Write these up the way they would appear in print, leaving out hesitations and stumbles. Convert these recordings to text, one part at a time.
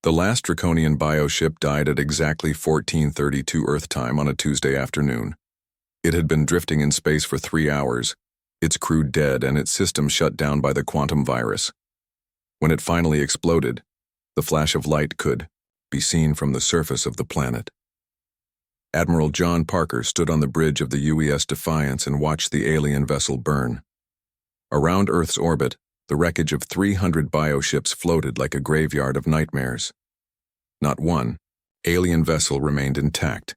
The last Draconian bioship died at exactly 14:32 Earth time on a Tuesday afternoon. It had been drifting in space for 3 hours, its crew dead and its system shut down by the quantum virus. When it finally exploded, the flash of light could be seen from the surface of the planet. Admiral John Parker stood on the bridge of the UES Defiance and watched the alien vessel burn. Around Earth's orbit, the wreckage of 300 bioships floated like a graveyard of nightmares. Not one alien vessel remained intact.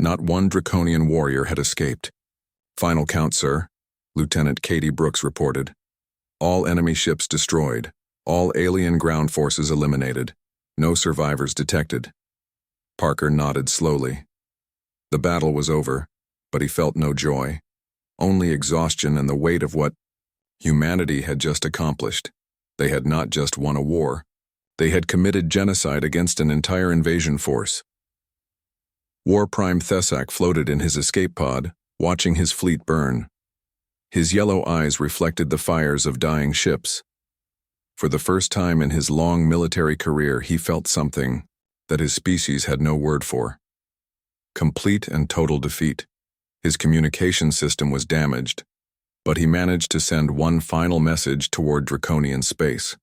Not one Draconian warrior had escaped. "Final count, sir," Lieutenant Katie Brooks reported. "All enemy ships destroyed. All alien ground forces eliminated. No survivors detected." Parker nodded slowly. The battle was over, but he felt no joy, only exhaustion and the weight of what humanity had just accomplished. They had not just won a war. They had committed genocide against an entire invasion force. War Prime Thesak floated in his escape pod, watching his fleet burn. His yellow eyes reflected the fires of dying ships. For the first time in his long military career, he felt something that his species had no word for. Complete and total defeat. His communication system was damaged, but he managed to send one final message toward Draconian space.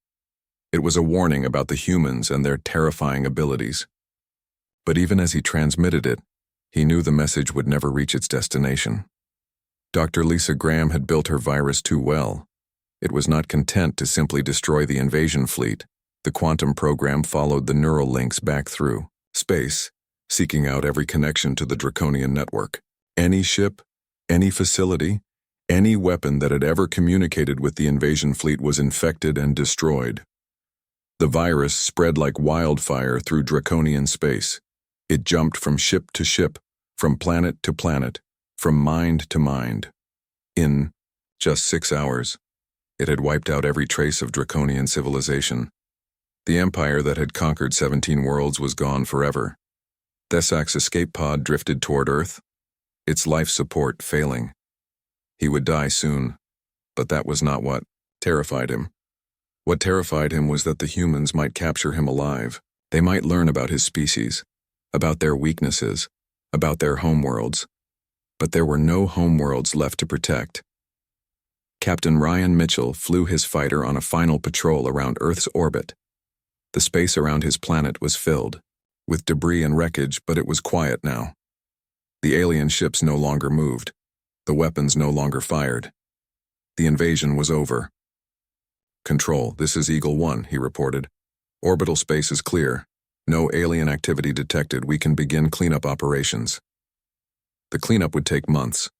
It was a warning about the humans and their terrifying abilities. But even as he transmitted it, he knew the message would never reach its destination. Dr. Lisa Graham had built her virus too well. It was not content to simply destroy the invasion fleet. The quantum program followed the neural links back through space, seeking out every connection to the Draconian network. Any ship, any facility, any weapon that had ever communicated with the invasion fleet was infected and destroyed. The virus spread like wildfire through Draconian space. It jumped from ship to ship, from planet to planet, from mind to mind. In just 6 hours, it had wiped out every trace of Draconian civilization. The empire that had conquered 17 worlds was gone forever. Thesak's escape pod drifted toward Earth, its life support failing. He would die soon, but that was not what terrified him. What terrified him was that the humans might capture him alive. They might learn about his species, about their weaknesses, about their homeworlds. But there were no homeworlds left to protect. Captain Ryan Mitchell flew his fighter on a final patrol around Earth's orbit. The space around his planet was filled with debris and wreckage, but it was quiet now. The alien ships no longer moved. The weapons no longer fired. The invasion was over. "Control, this is Eagle 1, he reported. "Orbital space is clear. No alien activity detected. We can begin cleanup operations." The cleanup would take months.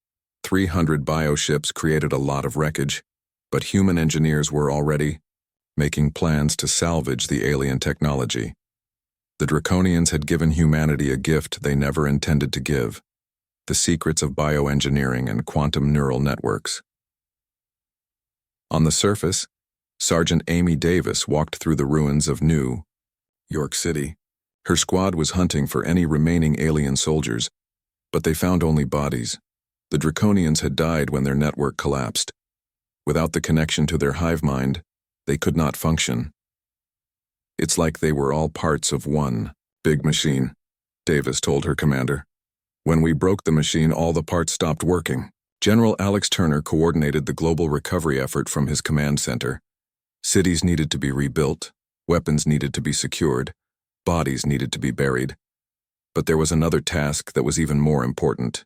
300 bioships created a lot of wreckage, but human engineers were already making plans to salvage the alien technology. The Draconians had given humanity a gift they never intended to give: the secrets of bioengineering and quantum neural networks. On the surface, Sergeant Amy Davis walked through the ruins of New York City. Her squad was hunting for any remaining alien soldiers, but they found only bodies. The Draconians had died when their network collapsed. Without the connection to their hive mind, they could not function. "It's like they were all parts of one big machine," Davis told her commander. "When we broke the machine, all the parts stopped working." General Alex Turner coordinated the global recovery effort from his command center. Cities needed to be rebuilt, weapons needed to be secured, bodies needed to be buried. But there was another task that was even more important.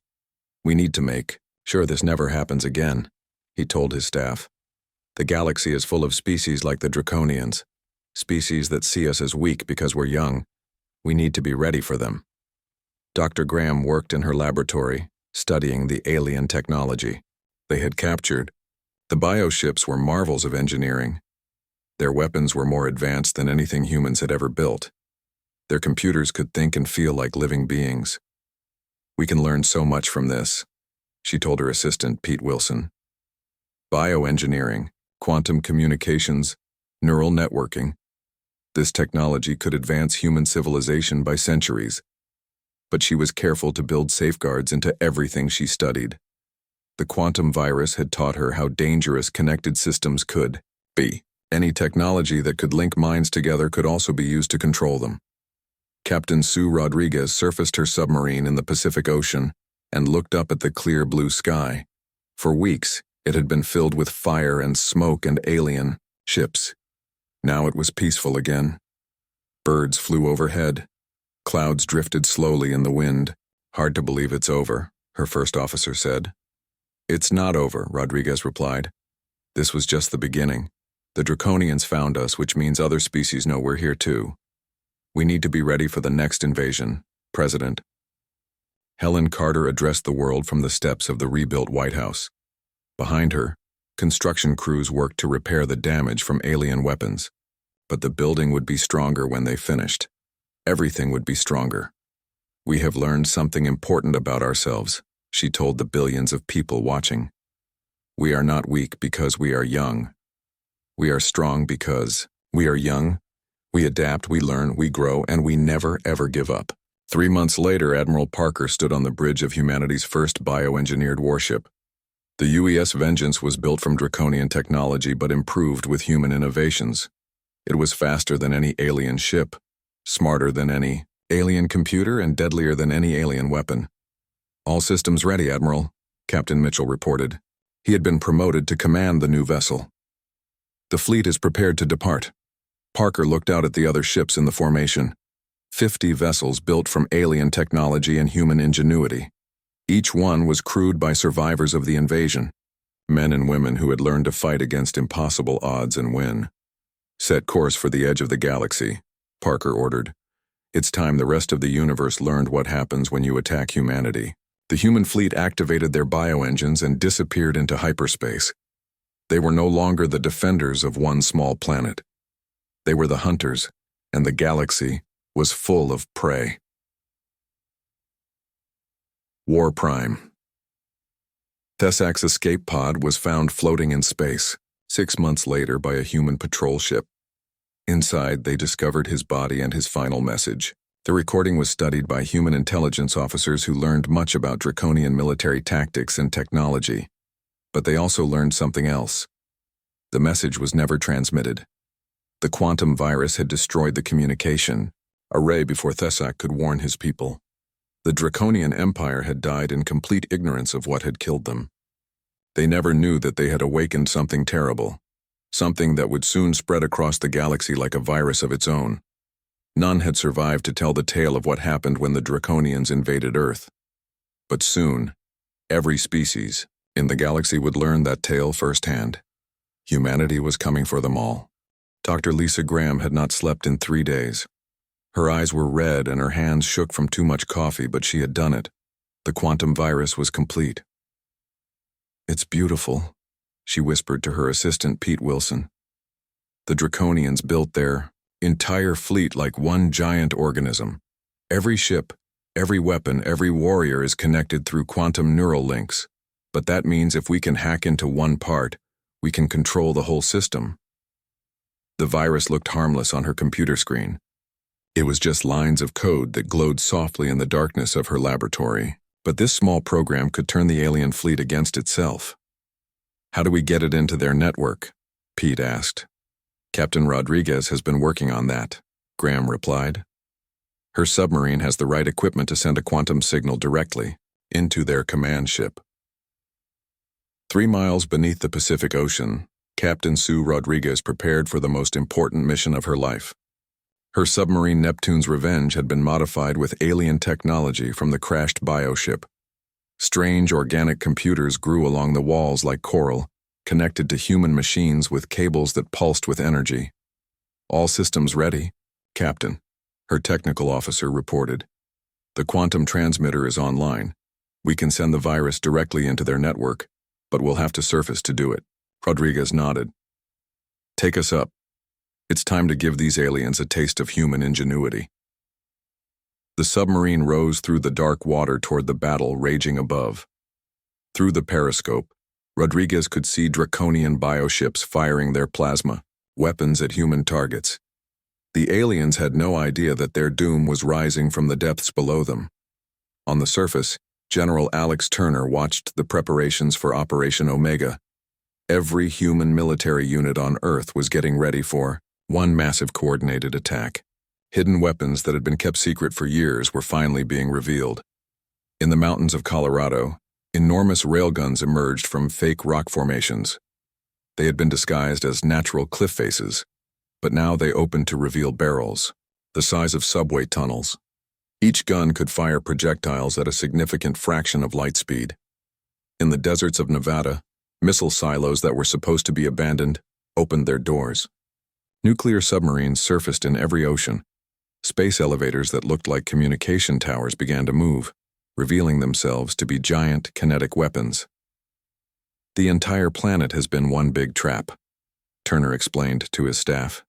"We need to make sure this never happens again," he told his staff. "The galaxy is full of species like the Draconians, species that see us as weak because we're young. We need to be ready for them." Dr. Graham worked in her laboratory, studying the alien technology they had captured. The bioships were marvels of engineering. Their weapons were more advanced than anything humans had ever built. Their computers could think and feel like living beings. "We can learn so much from this," she told her assistant, Pete Wilson. Bioengineering, quantum communications, neural networking. This technology could advance human civilization by centuries. But she was careful to build safeguards into everything she studied. The quantum virus had taught her how dangerous connected systems could be. Any technology that could link minds together could also be used to control them. Captain Sue Rodriguez surfaced her submarine in the Pacific Ocean and looked up at the clear blue sky. For weeks, it had been filled with fire and smoke and alien ships. Now it was peaceful again. Birds flew overhead. Clouds drifted slowly in the wind. "Hard to believe it's over," her first officer said. "It's not over," Rodriguez replied. "This was just the beginning. The Draconians found us, which means other species know we're here too. We need to be ready for the next invasion, President." Helen Carter addressed the world from the steps of the rebuilt White House. Behind her, construction crews worked to repair the damage from alien weapons. But the building would be stronger when they finished. Everything would be stronger. "We have learned something important about ourselves," she told the billions of people watching. "We are not weak because we are young. We are strong because we are young. We adapt, we learn, we grow, and we never ever give up." 3 months later, Admiral Parker stood on the bridge of humanity's first bioengineered warship. The UES Vengeance was built from Draconian technology but improved with human innovations. It was faster than any alien ship, smarter than any alien computer, and deadlier than any alien weapon. "All systems ready, Admiral," Captain Mitchell reported. He had been promoted to command the new vessel. "The fleet is prepared to depart." Parker looked out at the other ships in the formation. 50 vessels built from alien technology and human ingenuity. Each one was crewed by survivors of the invasion, men and women who had learned to fight against impossible odds and win. "Set course for the edge of the galaxy," Parker ordered. "It's time the rest of the universe learned what happens when you attack humanity." The human fleet activated their bioengines and disappeared into hyperspace. They were no longer the defenders of one small planet. They were the hunters, and the galaxy was full of prey. War Prime. Thessak's escape pod was found floating in space 6 months later by a human patrol ship. Inside, they discovered his body and his final message. The recording was studied by human intelligence officers who learned much about Draconian military tactics and technology. But they also learned something else. The message was never transmitted. The quantum virus had destroyed the communication array before Thessak could warn his people. The Draconian Empire had died in complete ignorance of what had killed them. They never knew that they had awakened something terrible, something that would soon spread across the galaxy like a virus of its own. None had survived to tell the tale of what happened when the Draconians invaded Earth. But soon, every species in the galaxy would learn that tale firsthand. Humanity was coming for them all. Dr. Lisa Graham had not slept in 3 days. Her eyes were red and her hands shook from too much coffee, but she had done it. The quantum virus was complete. "It's beautiful," she whispered to her assistant Pete Wilson. "The Draconians built their entire fleet like one giant organism. Every ship, every weapon, every warrior is connected through quantum neural links. But that means if we can hack into one part, we can control the whole system." The virus looked harmless on her computer screen. It was just lines of code that glowed softly in the darkness of her laboratory. But this small program could turn the alien fleet against itself. "How do we get it into their network?" Pete asked. "Captain Rodriguez has been working on that," Graham replied. "Her submarine has the right equipment to send a quantum signal directly into their command ship." 3 miles beneath the Pacific Ocean, Captain Sue Rodriguez prepared for the most important mission of her life. Her submarine Neptune's Revenge had been modified with alien technology from the crashed bioship. Strange organic computers grew along the walls like coral, connected to human machines with cables that pulsed with energy. "All systems ready, Captain," her technical officer reported. "The quantum transmitter is online. We can send the virus directly into their network, but we'll have to surface to do it." Rodriguez nodded. "Take us up. It's time to give these aliens a taste of human ingenuity." The submarine rose through the dark water toward the battle raging above. Through the periscope, Rodriguez could see Draconian bioships firing their plasma weapons at human targets. The aliens had no idea that their doom was rising from the depths below them. On the surface, General Alex Turner watched the preparations for Operation Omega. Every human military unit on Earth was getting ready for one massive coordinated attack. Hidden weapons that had been kept secret for years were finally being revealed. In the mountains of Colorado, enormous railguns emerged from fake rock formations. They had been disguised as natural cliff faces, but now they opened to reveal barrels, the size of subway tunnels. Each gun could fire projectiles at a significant fraction of light speed. In the deserts of Nevada, missile silos that were supposed to be abandoned opened their doors. Nuclear submarines surfaced in every ocean. Space elevators that looked like communication towers began to move, revealing themselves to be giant kinetic weapons. The entire planet has been one big trap, Turner explained to his staff.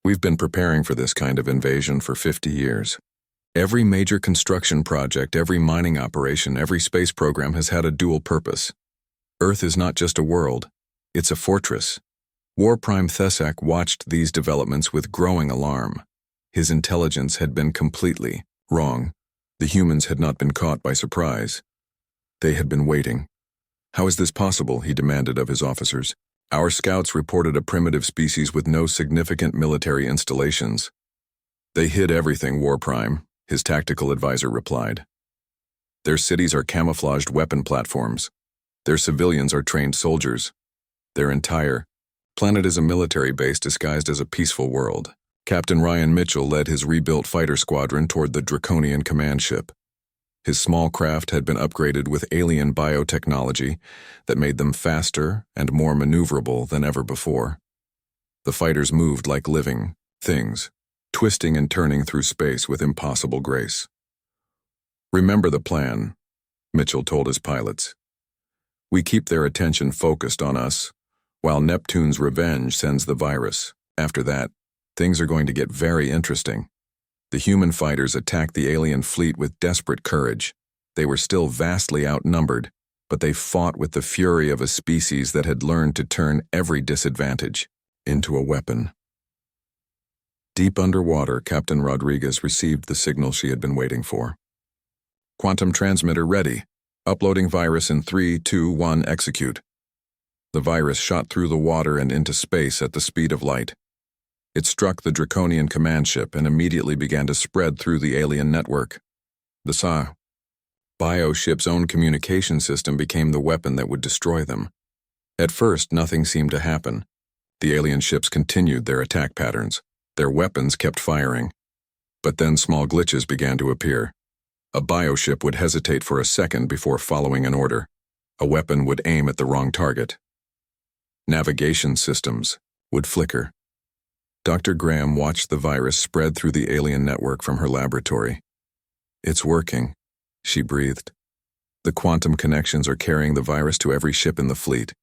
We've been preparing for this kind of invasion for 50 years. Every major construction project, every mining operation, every space program has had a dual purpose. Earth is not just a world, it's a fortress. War Prime Thesak watched these developments with growing alarm. His intelligence had been completely wrong. The humans had not been caught by surprise. They had been waiting. How is this possible, he demanded of his officers. Our scouts reported a primitive species with no significant military installations. They hid everything, War Prime, his tactical advisor replied. Their cities are camouflaged weapon platforms. Their civilians are trained soldiers. Their entire planet is a military base disguised as a peaceful world. Captain Ryan Mitchell led his rebuilt fighter squadron toward the Draconian command ship. His small craft had been upgraded with alien biotechnology that made them faster and more maneuverable than ever before. The fighters moved like living things, twisting and turning through space with impossible grace. Remember the plan, Mitchell told his pilots. We keep their attention focused on us, while Neptune's revenge sends the virus. After that, things are going to get very interesting. The human fighters attacked the alien fleet with desperate courage. They were still vastly outnumbered, but they fought with the fury of a species that had learned to turn every disadvantage into a weapon. Deep underwater, Captain Rodriguez received the signal she had been waiting for. Quantum transmitter ready. Uploading virus in 3, 2, 1, execute. The virus shot through the water and into space at the speed of light. It struck the Draconian command ship and immediately began to spread through the alien network. The Sci-Fi ship's own communication system became the weapon that would destroy them. At first, nothing seemed to happen. The alien ships continued their attack patterns. Their weapons kept firing. But then small glitches began to appear. A bioship would hesitate for a second before following an order. A weapon would aim at the wrong target. Navigation systems would flicker. Dr. Graham watched the virus spread through the alien network from her laboratory. It's working, she breathed. The quantum connections are carrying the virus to every ship in the fleet.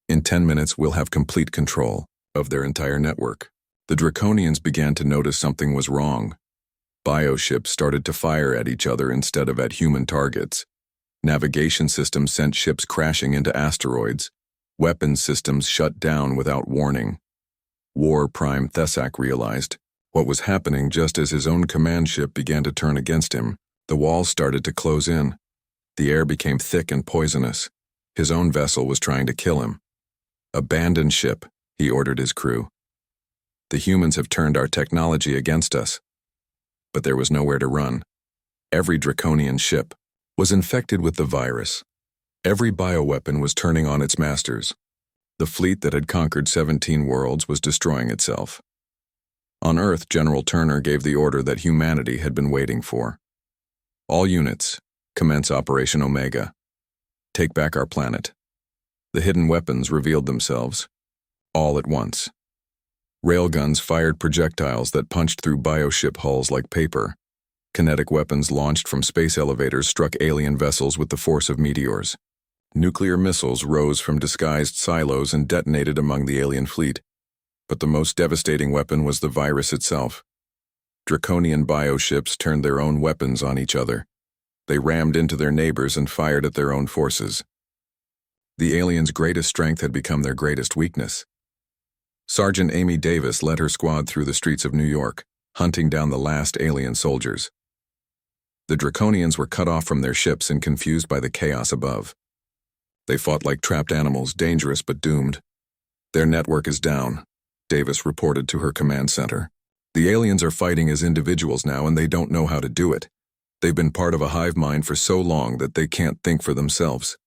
In 10 minutes, we'll have complete control of their entire network. The Draconians began to notice something was wrong. Bioships started to fire at each other instead of at human targets. Navigation systems sent ships crashing into asteroids. Weapons systems shut down without warning. War Prime Thesak realized what was happening just as his own command ship began to turn against him. The walls started to close in. The air became thick and poisonous. His own vessel was trying to kill him. Abandon ship, he ordered his crew. The humans have turned our technology against us. But there was nowhere to run. Every Draconian ship was infected with the virus. Every bioweapon was turning on its masters. The fleet that had conquered 17 worlds was destroying itself. On Earth, General Turner gave the order that humanity had been waiting for. All units, commence Operation Omega. Take back our planet. The hidden weapons revealed themselves, all at once. Railguns fired projectiles that punched through bioship hulls like paper. Kinetic weapons launched from space elevators struck alien vessels with the force of meteors. Nuclear missiles rose from disguised silos and detonated among the alien fleet. But the most devastating weapon was the virus itself. Draconian bioships turned their own weapons on each other. They rammed into their neighbors and fired at their own forces. The aliens' greatest strength had become their greatest weakness. Sergeant Amy Davis led her squad through the streets of New York, hunting down the last alien soldiers. The Draconians were cut off from their ships and confused by the chaos above. They fought like trapped animals, dangerous but doomed. Their network is down, Davis reported to her command center. The aliens are fighting as individuals now, and they don't know how to do it. They've been part of a hive mind for so long that they can't think for themselves.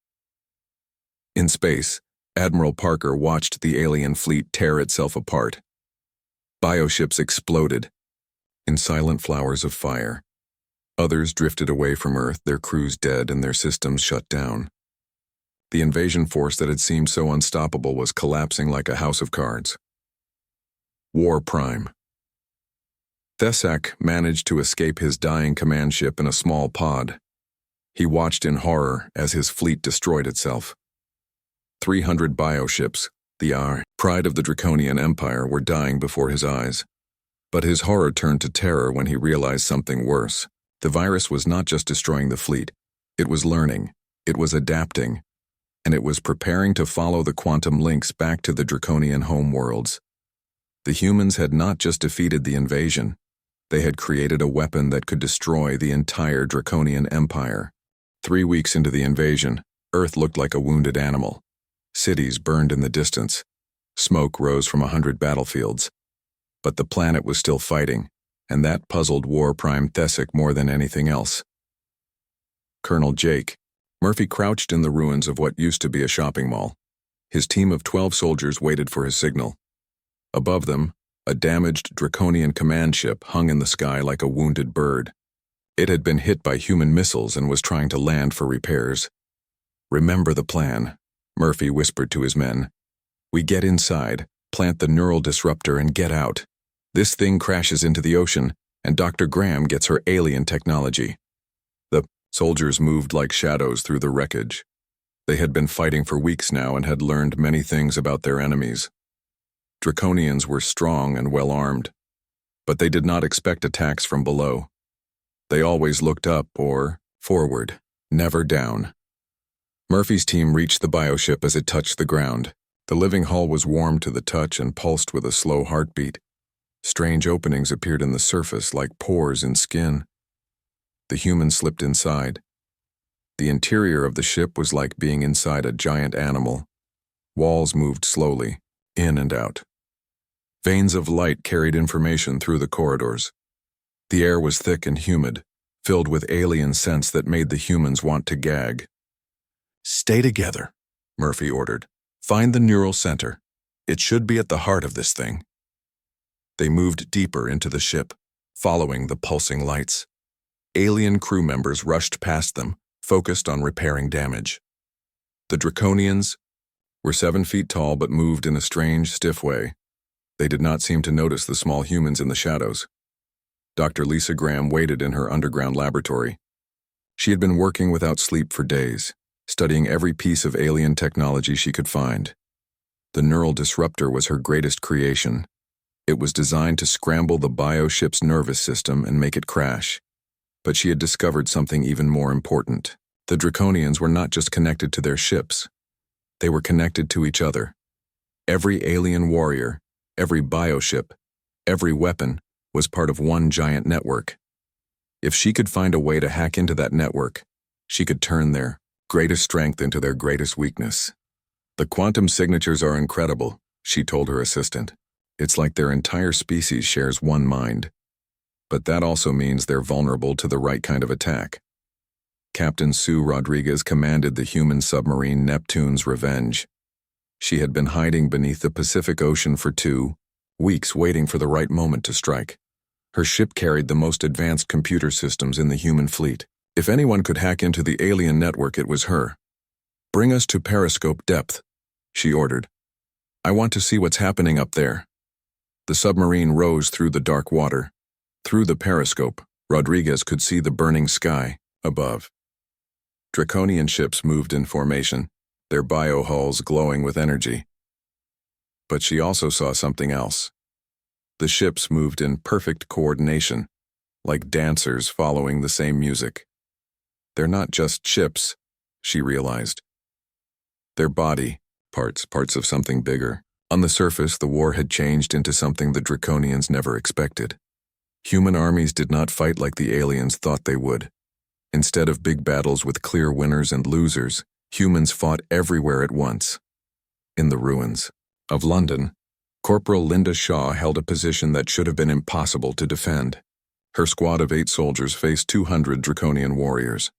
In space, Admiral Parker watched the alien fleet tear itself apart. Bioships exploded in silent flowers of fire. Others drifted away from Earth, their crews dead and their systems shut down. The invasion force that had seemed so unstoppable was collapsing like a house of cards. War Prime. Thesak managed to escape his dying command ship in a small pod. He watched in horror as his fleet destroyed itself. 300 bioships, the pride of the Draconian Empire, were dying before his eyes. But his horror turned to terror when he realized something worse. The virus was not just destroying the fleet. It was learning, it was adapting, and it was preparing to follow the quantum links back to the Draconian homeworlds. The humans had not just defeated the invasion. They had created a weapon that could destroy the entire Draconian Empire. 3 weeks into the invasion, Earth looked like a wounded animal. Cities burned in the distance. Smoke rose from 100 battlefields. But the planet was still fighting, and that puzzled War Prime Thesak more than anything else. Colonel Jake. Murphy crouched in the ruins of what used to be a shopping mall. His team of 12 soldiers waited for his signal. Above them, a damaged Draconian command ship hung in the sky like a wounded bird. It had been hit by human missiles and was trying to land for repairs. "Remember the plan," Murphy whispered to his men. "We get inside, plant the neural disruptor, and get out. This thing crashes into the ocean, and Dr. Graham gets her alien technology." The soldiers moved like shadows through the wreckage. They had been fighting for weeks now and had learned many things about their enemies. Draconians were strong and well-armed, but they did not expect attacks from below. They always looked up or forward, never down. Murphy's team reached the bioship as it touched the ground. The living hull was warm to the touch and pulsed with a slow heartbeat. Strange openings appeared in the surface like pores in skin. The humans slipped inside. The interior of the ship was like being inside a giant animal. Walls moved slowly, in and out. Veins of light carried information through the corridors. The air was thick and humid, filled with alien scents that made the humans want to gag. "Stay together," Murphy ordered. "Find the neural center. It should be at the heart of this thing." They moved deeper into the ship, following the pulsing lights. Alien crew members rushed past them, focused on repairing damage. The Draconians were 7 feet tall but moved in a strange, stiff way. They did not seem to notice the small humans in the shadows. Dr. Lisa Graham waited in her underground laboratory. She had been working without sleep for days, studying every piece of alien technology she could find. The neural disruptor was her greatest creation. It was designed to scramble the bioship's nervous system and make it crash. But she had discovered something even more important. The Draconians were not just connected to their ships. They were connected to each other. Every alien warrior, every bioship, every weapon was part of one giant network. If she could find a way to hack into that network, she could turn their greatest strength into their greatest weakness. "The quantum signatures are incredible," she told her assistant. "It's like their entire species shares one mind. But that also means they're vulnerable to the right kind of attack." Captain Sue Rodriguez commanded the human submarine Neptune's Revenge. She had been hiding beneath the Pacific Ocean for 2 weeks, waiting for the right moment to strike. Her ship carried the most advanced computer systems in the human fleet. If anyone could hack into the alien network, it was her. "Bring us to periscope depth," she ordered. "I want to see what's happening up there." The submarine rose through the dark water. Through the periscope, Rodriguez could see the burning sky above. Draconian ships moved in formation, their biohulls glowing with energy. But she also saw something else. The ships moved in perfect coordination, like dancers following the same music. They're not just ships, she realized. They're body parts of something bigger. On the surface, the war had changed into something the Draconians never expected. Human armies did not fight like the aliens thought they would. Instead of big battles with clear winners and losers, Humans fought everywhere at once. In the ruins of London, Corporal Linda Shaw held a position that should have been impossible to defend. Her squad of 8 soldiers faced 200 Draconian warriors.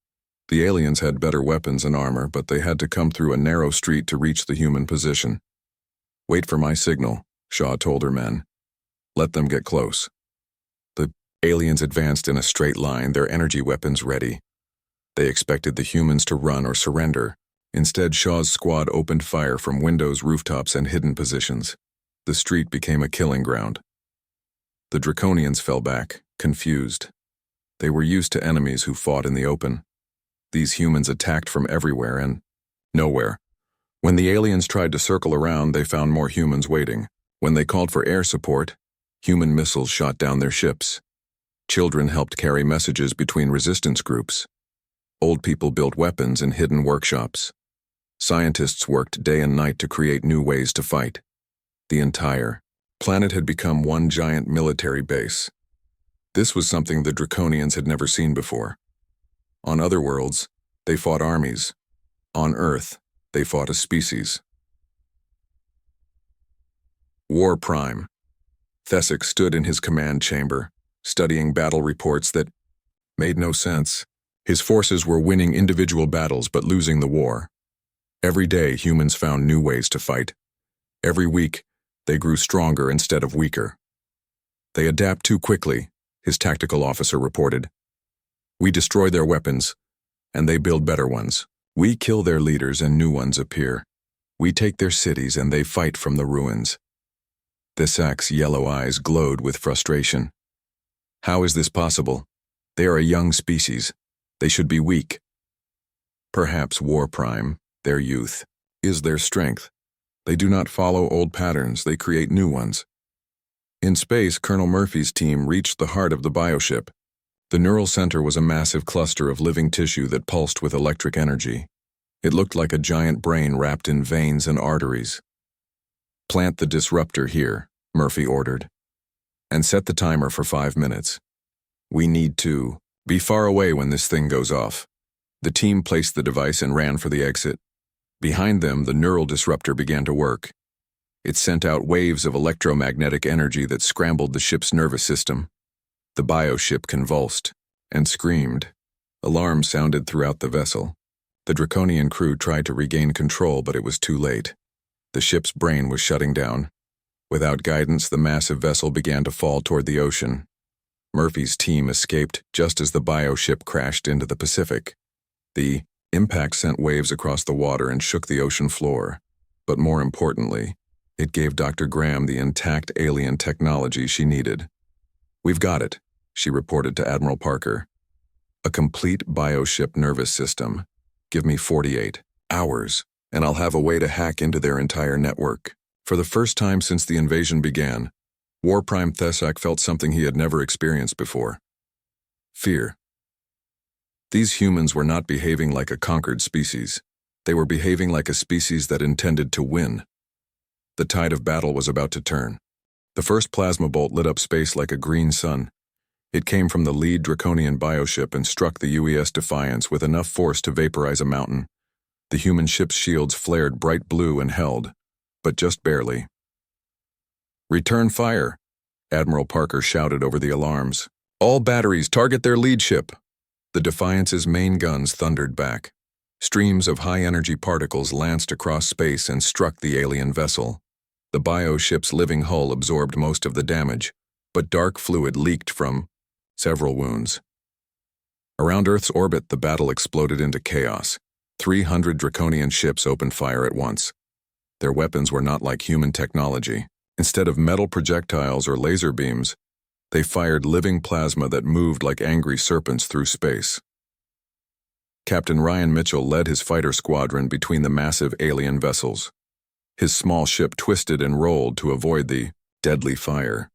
The aliens had better weapons and armor, but they had to come through a narrow street to reach the human position. "Wait for my signal," Shaw told her men. "Let them get close." The aliens advanced in a straight line, their energy weapons ready. They expected the humans to run or surrender. Instead, Shaw's squad opened fire from windows, rooftops, and hidden positions. The street became a killing ground. The Draconians fell back, confused. They were used to enemies who fought in the open. These humans attacked from everywhere and nowhere. When the aliens tried to circle around, they found more humans waiting. When they called for air support, human missiles shot down their ships. Children helped carry messages between resistance groups. Old people built weapons in hidden workshops. Scientists worked day and night to create new ways to fight. The entire planet had become one giant military base. This was something the Draconians had never seen before. On other worlds, they fought armies. On Earth, they fought a species. War Prime. Thesic stood in his command chamber, studying battle reports that made no sense. His forces were winning individual battles but losing the war. Every day, humans found new ways to fight. Every week, they grew stronger instead of weaker. "They adapt too quickly," his tactical officer reported. "We destroy their weapons, and they build better ones. We kill their leaders and new ones appear. We take their cities and they fight from the ruins." Thesac's yellow eyes glowed with frustration. "How is this possible? They are a young species. They should be weak." Perhaps War Prime, their youth, is their strength. They do not follow old patterns, they create new ones. In space, Colonel Murphy's team reached the heart of the bioship. The neural center was a massive cluster of living tissue that pulsed with electric energy. It looked like a giant brain wrapped in veins and arteries. "Plant the disruptor here," Murphy ordered, "and set the timer for 5 minutes. We need to be far away when this thing goes off." The team placed the device and ran for the exit. Behind them, the neural disruptor began to work. It sent out waves of electromagnetic energy that scrambled the ship's nervous system. The bioship convulsed and screamed. Alarms sounded throughout the vessel. The Draconian crew tried to regain control, but it was too late. The ship's brain was shutting down. Without guidance, the massive vessel began to fall toward the ocean. Murphy's team escaped just as the bioship crashed into the Pacific. The impact sent waves across the water and shook the ocean floor. But more importantly, it gave Dr. Graham the intact alien technology she needed. "We've got it," she reported to Admiral Parker. "A complete bioship nervous system. Give me 48 hours, and I'll have a way to hack into their entire network." For the first time since the invasion began, War Prime Thesic felt something he had never experienced before. Fear. These humans were not behaving like a conquered species. They were behaving like a species that intended to win. The tide of battle was about to turn. The first plasma bolt lit up space like a green sun. It came from the lead Draconian bioship and struck the UES Defiance with enough force to vaporize a mountain. The human ship's shields flared bright blue and held, but just barely. "Return fire," Admiral Parker shouted over the alarms. "All batteries target their lead ship." The Defiance's main guns thundered back. Streams of high-energy particles lanced across space and struck the alien vessel. The bioship's living hull absorbed most of the damage, but dark fluid leaked from several wounds. Around Earth's orbit, the battle exploded into chaos. 300 Draconian ships opened fire at once. Their weapons were not like human technology. Instead of metal projectiles or laser beams, they fired living plasma that moved like angry serpents through space. Captain Ryan Mitchell led his fighter squadron between the massive alien vessels. His small ship twisted and rolled to avoid the deadly fire.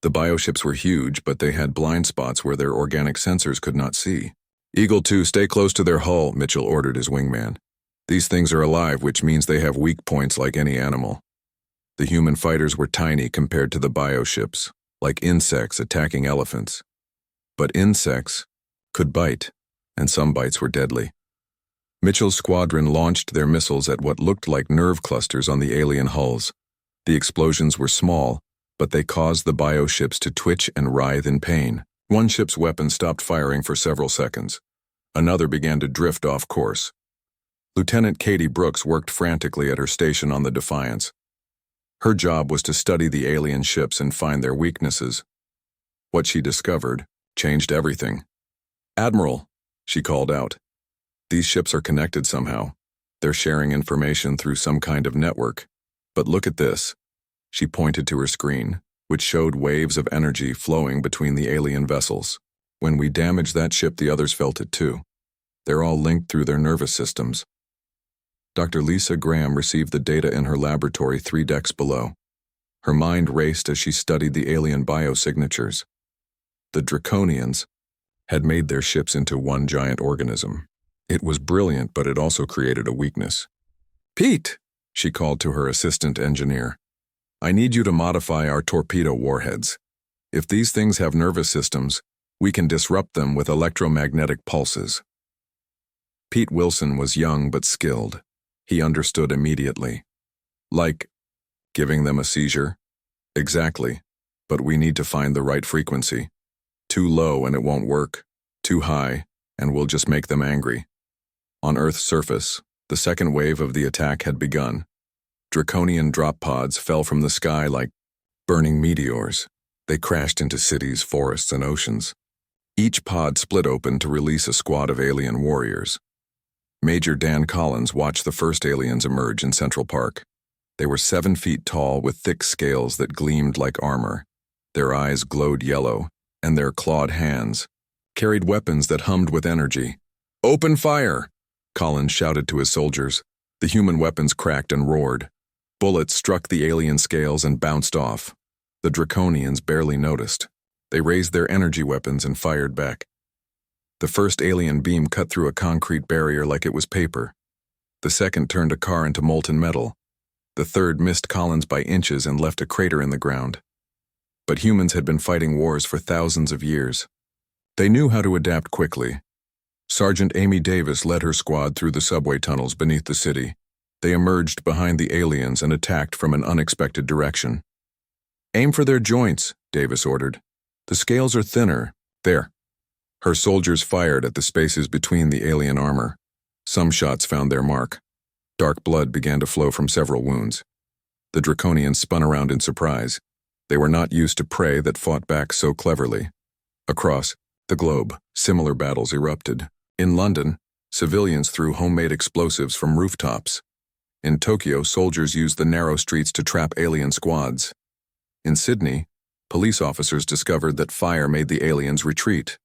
The bioships were huge, but they had blind spots where their organic sensors could not see. "Eagle 2, stay close to their hull," Mitchell ordered his wingman. "These things are alive, which means they have weak points like any animal." The human fighters were tiny compared to the bioships, like insects attacking elephants. But insects could bite, and some bites were deadly. Mitchell's squadron launched their missiles at what looked like nerve clusters on the alien hulls. The explosions were small, but they caused the bioships to twitch and writhe in pain. One ship's weapon stopped firing for several seconds. Another began to drift off course. Lieutenant Katie Brooks worked frantically at her station on the Defiance. Her job was to study the alien ships and find their weaknesses. What she discovered changed everything. "Admiral," she called out. "These ships are connected somehow. They're sharing information through some kind of network. But look at this." She pointed to her screen, which showed waves of energy flowing between the alien vessels. "When we damaged that ship, the others felt it too. They're all linked through their nervous systems." Dr. Lisa Graham received the data in her laboratory 3 decks below. Her mind raced as she studied the alien biosignatures. The Draconians had made their ships into one giant organism. It was brilliant, but it also created a weakness. "Pete," she called to her assistant engineer, "I need you to modify our torpedo warheads. If these things have nervous systems, we can disrupt them with electromagnetic pulses." Pete Wilson was young but skilled. He understood immediately. "Like giving them a seizure?" "Exactly, but we need to find the right frequency. Too low and it won't work. Too high, and we'll just make them angry." On Earth's surface, the second wave of the attack had begun. Draconian drop pods fell from the sky like burning meteors. They crashed into cities, forests, and oceans. Each pod split open to release a squad of alien warriors. Major Dan Collins watched the first aliens emerge in Central Park. They were 7 feet tall with thick scales that gleamed like armor. Their eyes glowed yellow, and their clawed hands carried weapons that hummed with energy. "Open fire!" Collins shouted to his soldiers. The human weapons cracked and roared. Bullets struck the alien scales and bounced off. The Draconians barely noticed. They raised their energy weapons and fired back. The first alien beam cut through a concrete barrier like it was paper. The second turned a car into molten metal. The third missed Collins by inches and left a crater in the ground. But humans had been fighting wars for thousands of years. They knew how to adapt quickly. Sergeant Amy Davis led her squad through the subway tunnels beneath the city. They emerged behind the aliens and attacked from an unexpected direction. "Aim for their joints," Davis ordered. "The scales are thinner. There." Her soldiers fired at the spaces between the alien armor. Some shots found their mark. Dark blood began to flow from several wounds. The Draconians spun around in surprise. They were not used to prey that fought back so cleverly. Across the globe, similar battles erupted. In London, civilians threw homemade explosives from rooftops. In Tokyo, soldiers used the narrow streets to trap alien squads. In Sydney, police officers discovered that fire made the aliens retreat.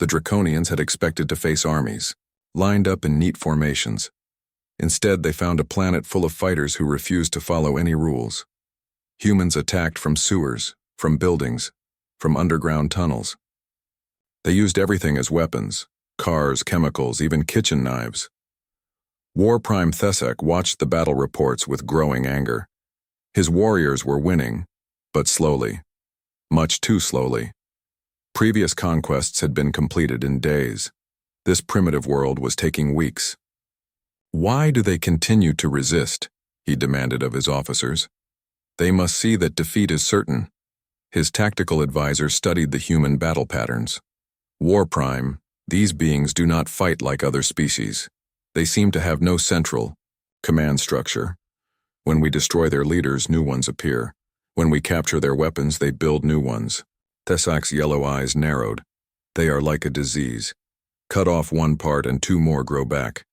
The Draconians had expected to face armies, lined up in neat formations. Instead, they found a planet full of fighters who refused to follow any rules. Humans attacked from sewers, from buildings, from underground tunnels. They used everything as weapons: cars, chemicals, even kitchen knives. War Prime Thesek watched the battle reports with growing anger. His warriors were winning, but slowly. Much too slowly. Previous conquests had been completed in days. This primitive world was taking weeks. "Why do they continue to resist?" he demanded of his officers. "They must see that defeat is certain." His tactical advisor studied the human battle patterns. "War Prime, these beings do not fight like other species. They seem to have no central command structure. When we destroy their leaders, new ones appear. When we capture their weapons, they build new ones." Thesek's yellow eyes narrowed. "They are like a disease. Cut off one part and 2 more grow back."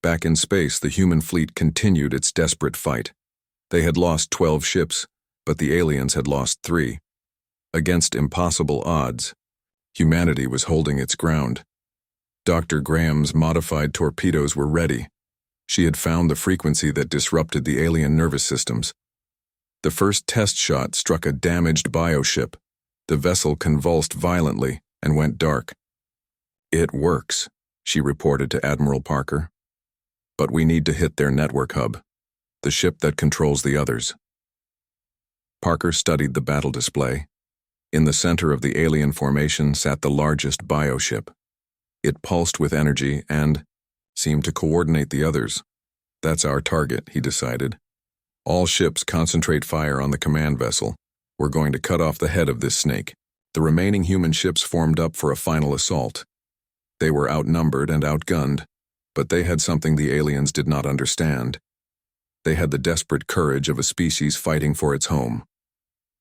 Back in space, the human fleet continued its desperate fight. They had lost 12 ships, but the aliens had lost 3. Against impossible odds, humanity was holding its ground. Dr. Graham's modified torpedoes were ready. She had found the frequency that disrupted the alien nervous systems. The first test shot struck a damaged bioship. The vessel convulsed violently and went dark. "It works," she reported to Admiral Parker. "But we need to hit their network hub, the ship that controls the others." Parker studied the battle display. In the center of the alien formation sat the largest bioship. It pulsed with energy and, seemed to coordinate the others. That's our target, he decided. All ships concentrate fire on the command vessel. We're going to cut off the head of this snake. The remaining human ships formed up for a final assault. They were outnumbered and outgunned, but they had something the aliens did not understand. They had the desperate courage of a species fighting for its home.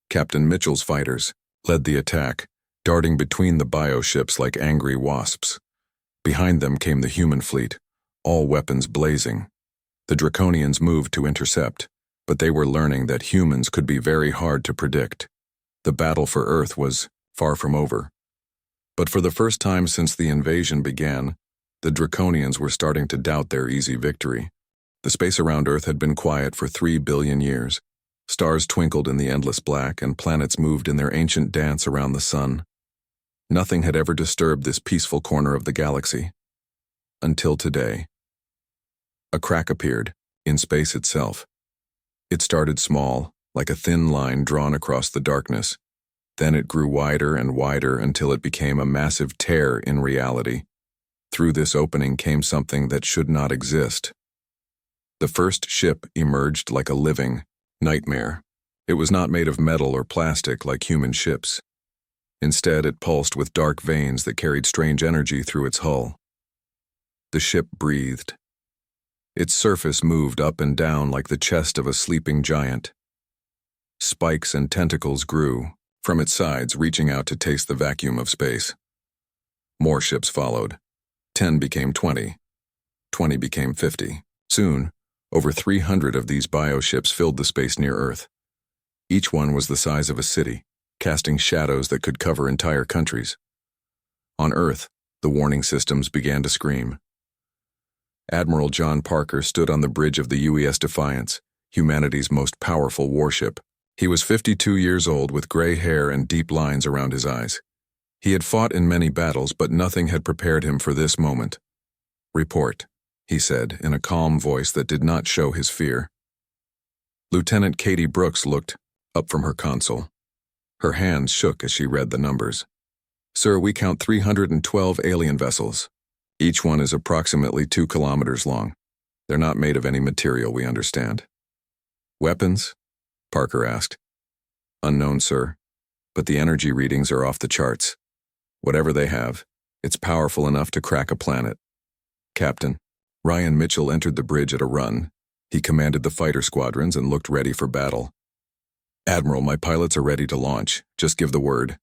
Captain Mitchell's fighters led the attack, darting between the bioships like angry wasps. Behind them came the human fleet, all weapons blazing. The Draconians moved to intercept, but they were learning that humans could be very hard to predict. The battle for Earth was far from over. But for the first time since the invasion began, the Draconians were starting to doubt their easy victory. The space around Earth had been quiet for 3 billion years. Stars twinkled in the endless black, and planets moved in their ancient dance around the sun. Nothing had ever disturbed this peaceful corner of the galaxy. Until today. A crack appeared, in space itself. It started small, like a thin line drawn across the darkness. Then it grew wider and wider until it became a massive tear in reality. Through this opening came something that should not exist. The first ship emerged like a living nightmare. It was not made of metal or plastic like human ships. Instead, it pulsed with dark veins that carried strange energy through its hull. The ship breathed. Its surface moved up and down like the chest of a sleeping giant. Spikes and tentacles grew from its sides, reaching out to taste the vacuum of space. More ships followed. 10 became 20. 20 became 50. Soon, over 300 of these bioships filled the space near Earth. Each one was the size of a city, casting shadows that could cover entire countries. On Earth, the warning systems began to scream. Admiral John Parker stood on the bridge of the UES Defiance, humanity's most powerful warship. He was 52 years old with gray hair and deep lines around his eyes. He had fought in many battles, but nothing had prepared him for this moment. "Report," he said, in a calm voice that did not show his fear. Lieutenant Katie Brooks looked up from her console. Her hands shook as she read the numbers. "Sir, we count 312 alien vessels. Each one is approximately 2 kilometers long. They're not made of any material we understand." "Weapons?" Parker asked. "Unknown, sir, but the energy readings are off the charts. Whatever they have, it's powerful enough to crack a planet." "Captain." Ryan Mitchell entered the bridge at a run. He commanded the fighter squadrons and looked ready for battle. "Admiral, my pilots are ready to launch. Just give the word."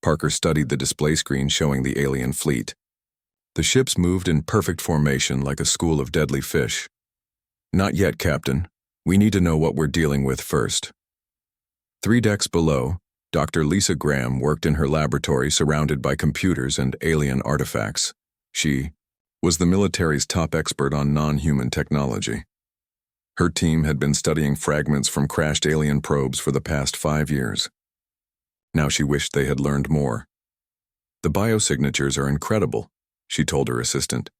Parker studied the display screen showing the alien fleet. The ships moved in perfect formation like a school of deadly fish. "Not yet, Captain. We need to know what we're dealing with first." 3 decks below, Dr. Lisa Graham worked in her laboratory surrounded by computers and alien artifacts. She was the military's top expert on non-human technology. Her team had been studying fragments from crashed alien probes for the past 5 years. Now she wished they had learned more. "The biosignatures are incredible," she told her assistant.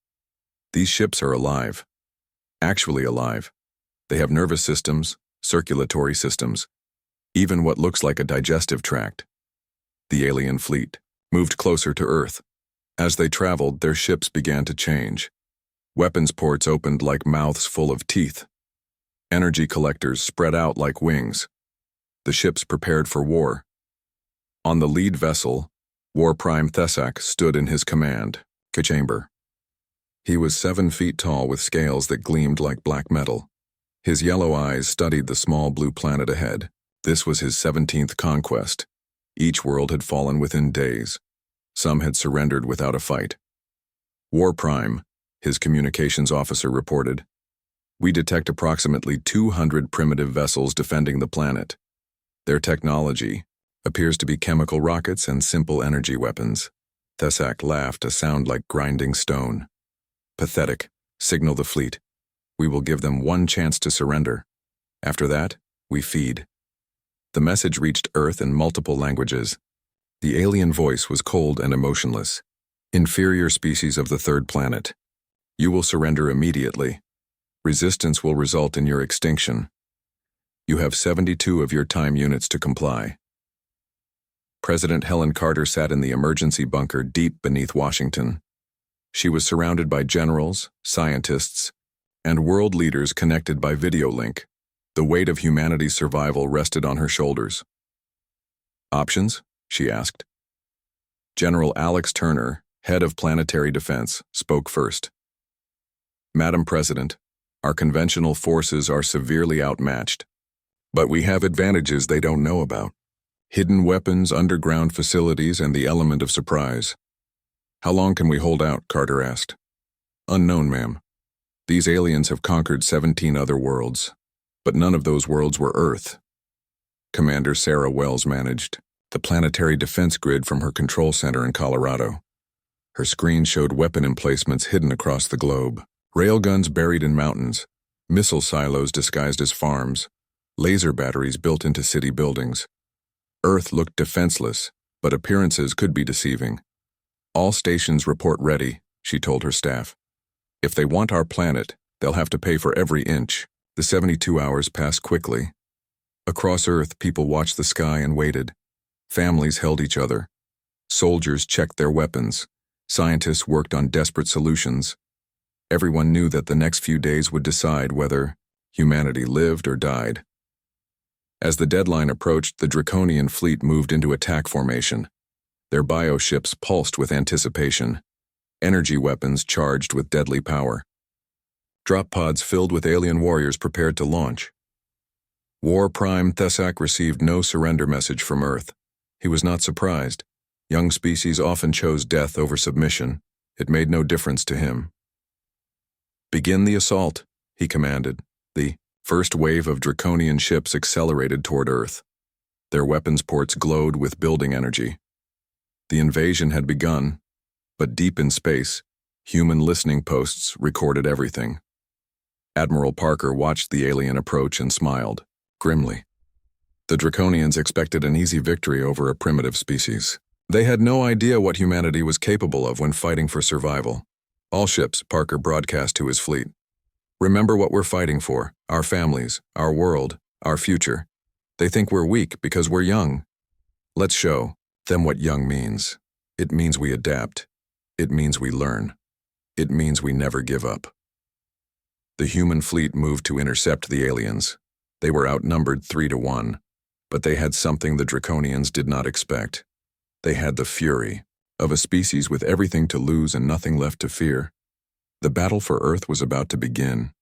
"These ships are alive. Actually alive. They have nervous systems, circulatory systems, even what looks like a digestive tract." The alien fleet moved closer to Earth. As they traveled, their ships began to change. Weapons ports opened like mouths full of teeth. Energy collectors spread out like wings. The ships prepared for war. On the lead vessel, War Prime Thesak stood in his command chamber. He was 7 feet tall with scales that gleamed like black metal. His yellow eyes studied the small blue planet ahead. This was his 17th conquest. Each world had fallen within days. Some had surrendered without a fight. "War Prime," his communications officer reported. "We detect approximately 200 primitive vessels defending the planet. Their technology appears to be chemical rockets and simple energy weapons." Thesak laughed, a sound like grinding stone. "Pathetic. Signal the fleet. We will give them one chance to surrender. After that, we feed." The message reached Earth in multiple languages. The alien voice was cold and emotionless. "Inferior species of the 3rd planet. You will surrender immediately. Resistance will result in your extinction. You have 72 of your time units to comply." President Helen Carter sat in the emergency bunker deep beneath Washington. She was surrounded by generals, scientists, and world leaders connected by video link. The weight of humanity's survival rested on her shoulders. "Options?" she asked. General Alex Turner, head of planetary defense, spoke first. "Madam President, our conventional forces are severely outmatched. But we have advantages they don't know about. Hidden weapons, underground facilities, and the element of surprise." "How long can we hold out?" Carter asked. "Unknown, ma'am. These aliens have conquered 17 other worlds, but none of those worlds were Earth." Commander Sarah Wells managed the planetary defense grid from her control center in Colorado. Her screen showed weapon emplacements hidden across the globe, railguns buried in mountains, missile silos disguised as farms, laser batteries built into city buildings. Earth looked defenseless, but appearances could be deceiving. "All stations report ready," she told her staff. "If they want our planet, they'll have to pay for every inch." The 72 hours passed quickly. Across Earth, people watched the sky and waited. Families held each other. Soldiers checked their weapons. Scientists worked on desperate solutions. Everyone knew that the next few days would decide whether humanity lived or died. As the deadline approached, the Draconian fleet moved into attack formation. Their bioships pulsed with anticipation, energy weapons charged with deadly power. Drop pods filled with alien warriors prepared to launch. War Prime Thesak received no surrender message from Earth. He was not surprised. Young species often chose death over submission. It made no difference to him. "Begin the assault," he commanded. The first wave of Draconian ships accelerated toward Earth. Their weapons ports glowed with building energy. The invasion had begun, but deep in space, human listening posts recorded everything. Admiral Parker watched the alien approach and smiled, grimly. The Draconians expected an easy victory over a primitive species. They had no idea what humanity was capable of when fighting for survival. "All ships," Parker broadcast to his fleet. "Remember what we're fighting for: our families, our world, our future. They think we're weak because we're young. Let's show them what young means. It means we adapt. It means we learn. It means we never give up." The human fleet moved to intercept the aliens. They were outnumbered 3-1, but they had something the Draconians did not expect. They had the fury of a species with everything to lose and nothing left to fear. The battle for Earth was about to begin.